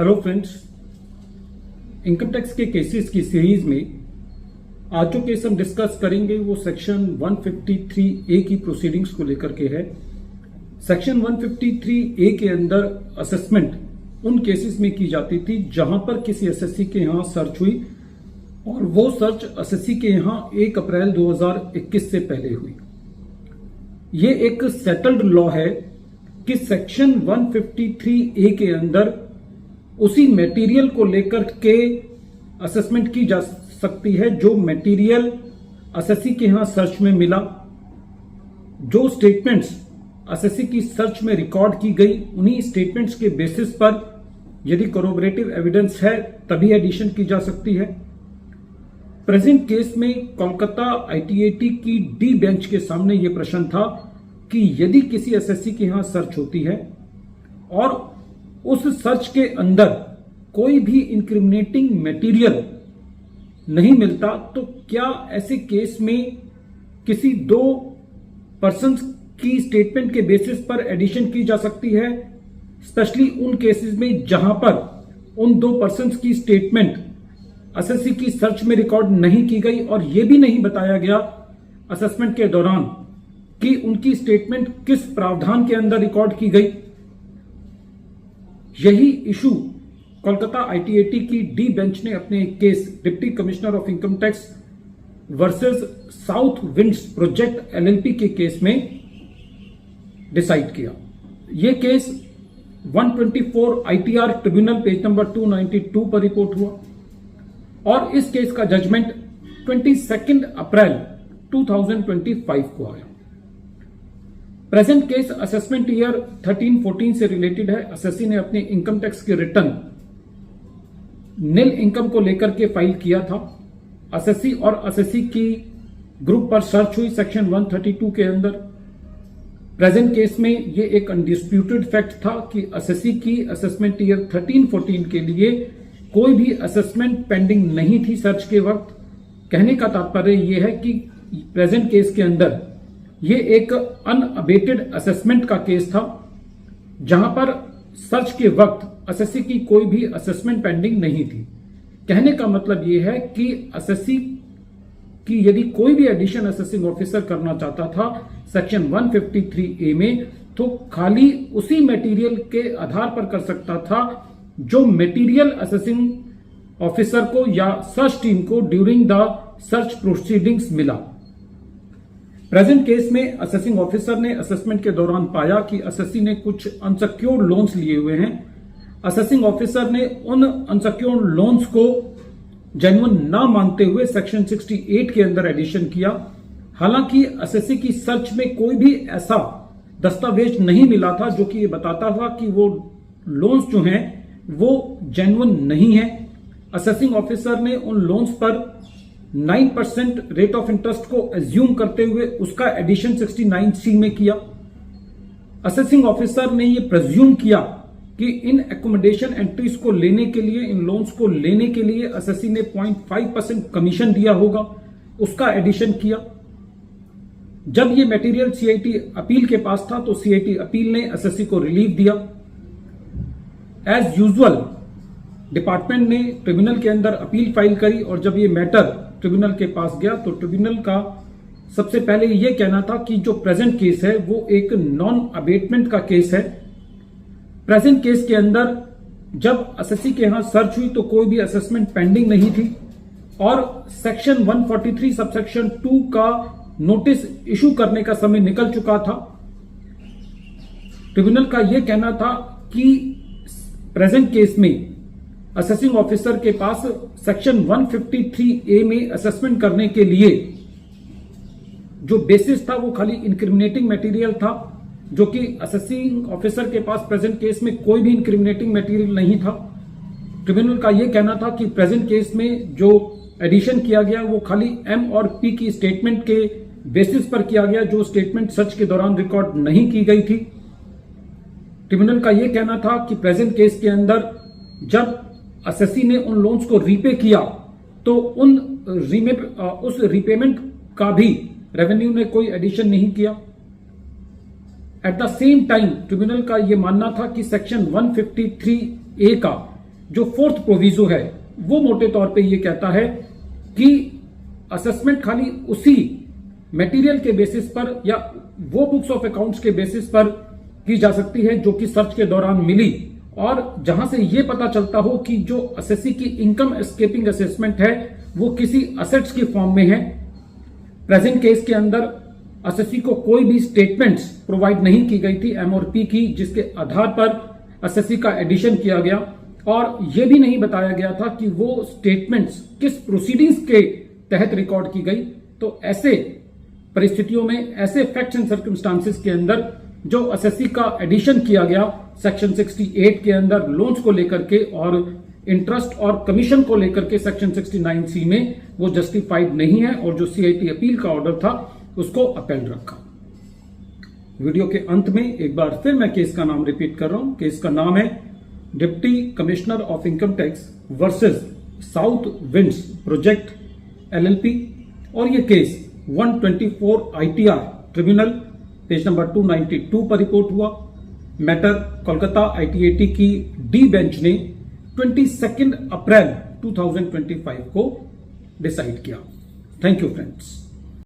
Hello friends, income tax के cases की series में आज जो केस हम डिस्कस करेंगे वो सेक्शन 153A की प्रोसीडिंग्स को लेकर के है। सेक्शन 153A के अंदर असेसमेंट उन केसेस में की जाती थी जहां पर किसी एसएससी के यहां सर्च हुई और वो सर्च एसएससी के यहां 1 अप्रैल 2021 से पहले हुई। ये एक सेटल्ड लॉ है कि सेक्शन 153A के अंदर उसी मटेरियल को लेकर के असेसमेंट की जा सकती है जो मटेरियल एसएससी के यहां सर्च में मिला, जो स्टेटमेंट्स एसएससी की सर्च में रिकॉर्ड की गई, उन्हीं स्टेटमेंट्स के बेसिस पर यदि कोरोबरेटिव एविडेंस है तभी एडिशन की जा सकती है। प्रेजेंट केस में कोलकाता आईटीएटी की डी बेंच के सामने यह प्रश्न था कि यदि किसी एसएससी के यहां सर्च होती है और उस सर्च के अंदर कोई भी इंक्रिमिनेटिंग मटेरियल नहीं मिलता तो क्या ऐसे केस में किसी दो पर्संस की स्टेटमेंट के बेसिस पर एडिशन की जा सकती है, स्पेशली उन केसेस में जहां पर उन दो पर्संस की स्टेटमेंट एसएससी की सर्च में रिकॉर्ड नहीं की गई और यह भी नहीं बताया गया असेसमेंट के दौरान कि उनकी स्टेटमेंट किस प्रावधान के अंदर रिकॉर्ड की गई। यही इशू कोलकाता आईटीएटी की डी बेंच ने अपने case deputy commissioner of income tax versus south winds project LLP के केस में डिसाइड किया। यह case 124 ITR tribunal page number 292 पर रिपोर्ट हुआ और इस केस का जजमेंट 22 अप्रैल 2025 को आया। प्रेजेंट केस असेसमेंट ईयर 13-14 से रिलेटेड है। एसएससी ने अपने इनकम टैक्स के रिटर्न नील इनकम को लेकर के फाइल किया था। एसएससी और एसएससी की ग्रुप पर सर्च हुई सेक्शन 132 के अंदर। प्रेजेंट केस में ये एक अनडिस्प्यूटेड फैक्ट था कि एसएससी की असेसमेंट ईयर 13-14 के लिए कोई भी असेसमेंट पेंडिंग नहीं थी सर्च के वक्त। कहने का तात्पर्य यह है कि प्रेजेंट केस के अंदर ये एक अनअबेटेड असेसमेंट का केस था जहां पर सर्च के वक्त एसएससी की कोई भी असेसमेंट पेंडिंग नहीं थी। कहने का मतलब यह है कि एसएससी की यदि कोई भी एडिशन असेसिंग ऑफिसर करना चाहता था सेक्शन 153A में तो खाली उसी मटेरियल के आधार पर कर सकता था जो मटेरियल असेसिंग ऑफिसर को या सर्च टीम को ड्यूरिंग द सर्च प्रोसीडिंग्स मिला। प्रेजेंट केस में असेसिंग ऑफिसर ने असेसमेंट के दौरान पाया कि एसएससी ने कुछ अनसिक्योर्ड लोन्स लिए हुए हैं। असेसिंग ऑफिसर ने उन अनसिक्योर्ड लोन्स को जेन्युइन ना मानते हुए सेक्शन 68 के अंदर एडिशन किया। हालांकि एसएससी की सर्च में कोई भी ऐसा दस्तावेज नहीं मिला था जो कि ये बताता था कि वो लोन्स जो हैं वो जेन्युइन नहीं है। असेसिंग ऑफिसर ने उन लोन्स पर 9% रेट ऑफ इंटरेस्ट को एज्यूम करते हुए उसका एडिशन 69C में किया। असेसिंग ऑफिसर ने यह प्रेज्यूम किया कि इन एकोमोडेशन एंट्रीज को लेने के लिए, इन लोन्स को लेने के लिए एसएससी ने 0.5% कमीशन दिया होगा, उसका एडिशन किया। जब यह मटेरियल सीआईटी अपील के पास था तो सीआईटी अपील ने एसएससी को रिलीफ दिया। एज यूजुअल डिपार्टमेंट ने ट्रिब्यूनल के अंदर अपील फाइल करी और जब यह मैटर ट्रिब्यूनल के पास गया तो ट्रिब्यूनल का सबसे पहले यह कहना था कि जो प्रेजेंट केस है वो एक नॉन अबेटमेंट का केस है। प्रेजेंट केस के अंदर जब एसएससी के यहां सर्च हुई तो कोई भी असेसमेंट पेंडिंग नहीं थी और सेक्शन 143 सबसेक्शन 2 का नोटिस इशू करने का समय निकल चुका था। ट्रिब्यूनल का यह कहना था कि प्रेजेंट केस में असेसिंग ऑफिसर के पास सेक्शन 153A में असेसमेंट करने के लिए जो बेसिस था वो खाली इंक्रिमिनेटिंग मटेरियल था, जो कि असेसिंग ऑफिसर के पास प्रेजेंट केस में कोई भी इंक्रिमिनेटिंग मटेरियल नहीं था। ट्रिब्यूनल का यह कहना था कि प्रेजेंट केस में जो एडिशन किया गया वो खाली M और P की स्टेटमेंट के बेसिस पर किया गया, जो स्टेटमेंट सर्च के दौरान रिकॉर्ड नहीं की गई थी। ट्रिब्यूनल का यह कहना था कि प्रेजेंट केस के अंदर जब एसएससी ने उन लोन्स को रीपे किया तो उस रीपेमेंट का भी रेवेन्यू ने कोई एडिशन नहीं किया। At the same time tribunal का यह मानना था कि सेक्शन 153A का जो फोर्थ प्रोविजो है वो मोटे तौर पे ये कहता है कि असेसमेंट खाली उसी मटेरियल के बेसिस पर या वो बुक्स ऑफ अकाउंट्स के बेसिस पर की जा सकती है जो कि सर्च के दौरान मिली, और जहां से ये पता चलता हो कि जो असेसी की इनकम एस्केपिंग असेसमेंट है वो किसी असेट्स की फॉर्म में है। प्रेजेंट केस के अंदर असेसी को कोई भी स्टेटमेंट्स प्रोवाइड नहीं की गई थी एम और पी की, जिसके आधार पर असेसी का एडिशन किया गया, और यह भी नहीं बताया गया था कि वो स्टेटमेंट्स किस प्रोसीडिंग्स के तहत रिकॉर्ड की गई। तो ऐसे परिस्थितियों में, ऐसे फैक्ट्स एंड सर्कमस्टांसेस के अंदर जो असेसी का एडिशन किया गया सेक्शन 68 के अंदर लोन्स को लेकर के और इंटरेस्ट और कमीशन को लेकर के सेक्शन 69C में, वो जस्टिफाइड नहीं है, और जो सीआईटी अपील का ऑर्डर था उसको अपेल रखा। वीडियो के अंत में एक बार फिर मैं केस का नाम रिपीट कर रहा हूं। केस का नाम है deputy commissioner of income tax versus south winds project LLP, और ये case 124 ITR tribunal page number 292 पर रिपोर्ट हुआ। मैटर कोलकाता ITAT की डी बेंच ने 22 अप्रैल 2025 को डिसाइड किया। Thank you friends.